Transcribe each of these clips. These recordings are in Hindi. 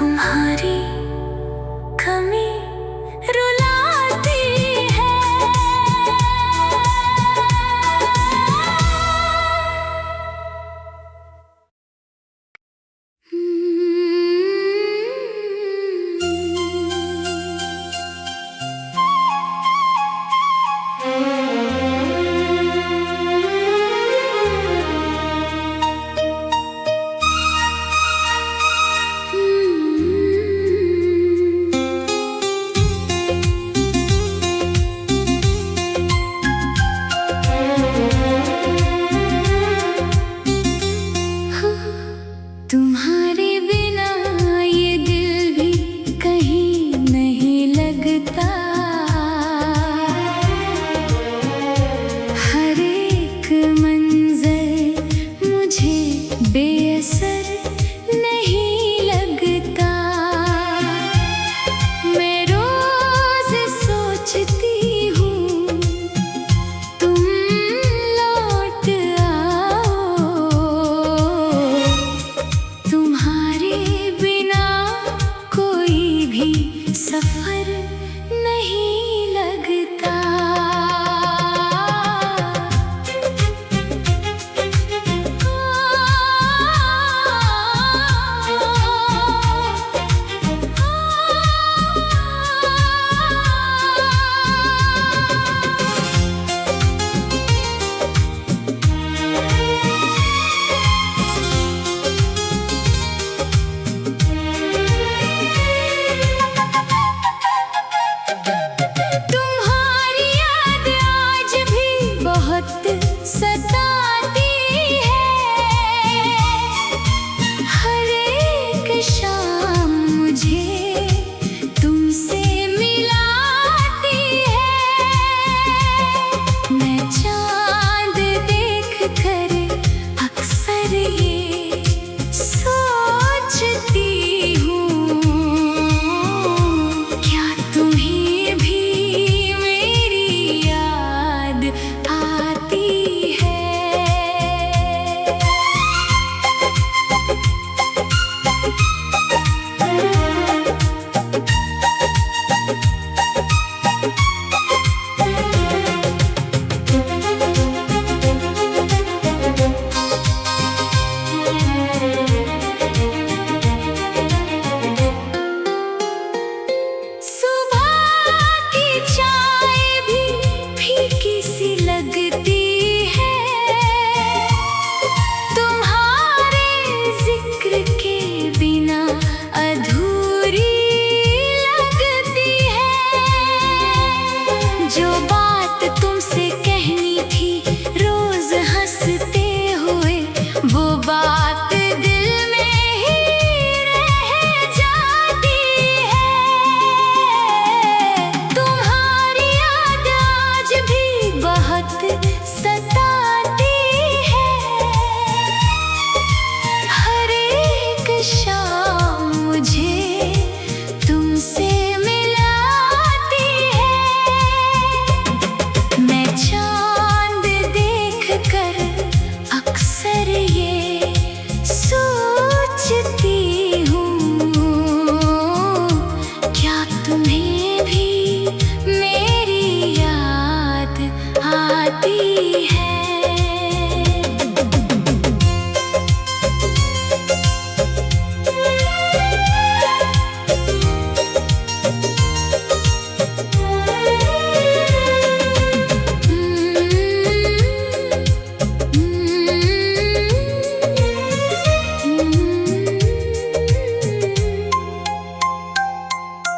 तुम्हारी कमी रुलाती है। तुम्हारे बिना ये दिल भी कहीं नहीं लगता। हर एक मंजर मुझे बेअसर नहीं लगता। मैं रोज सोचती हूँ तुम लौट आओ। तुम्हारे बिना कोई भी सफर नहीं लगता। तुम्हारी याद आज भी बहुत सताती है। हर एक शाम मुझे तुमसे मिलाती है। मैं चांद देख कर अक्सर ये सोचती हूँ, क्या तुम्हें भी मेरी याद आती है। सुबह की चाय भी फीकी सी लगती है। तुम्हारे जिक्र के बिना अधूरी लगती है। जो बात तुमसे कहनी थी रोज हंसते हुए, वो बात दिल में ही रह जाती है। तुम्हारी याद आज भी बहुत सताती है। हर एक शाम मुझे तुमसे मिलाती है। मैं चांद देख कर अक्सर ये सोचती हूँ, क्या तुम्हें भी मेरी याद आती है।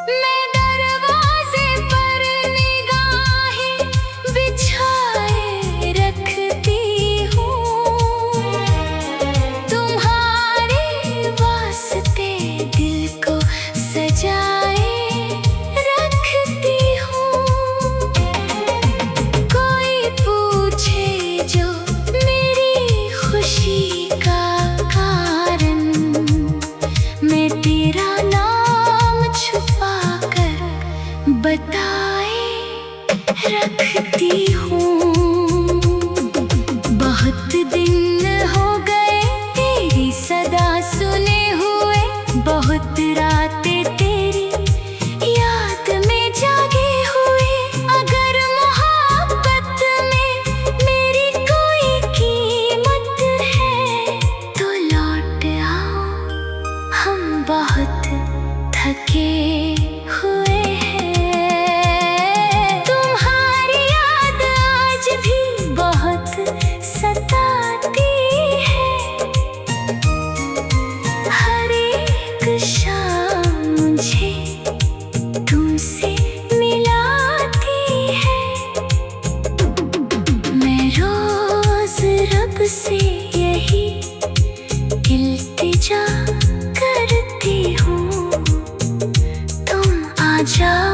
मैं दरवाजे पर निगाहें बिछाए रखती हूँ। तुम्हारे वास्ते दिल को सजाए रखती हूँ। कोई पूछे जो मेरी खुशी का कारण, मैं तेरा नाम छुपा कर बताए रखती हूँ। बहुत दिन हो गए तेरी सदा सुने हुए, बहुत रात थके हुए हैं। तुम्हारी याद आज भी बहुत सताती है। हर एक शाम मुझे तुमसे मिलाती है। मैं रोज रब से यही इल्तिजा करती हूँ, तुम आ जाओ।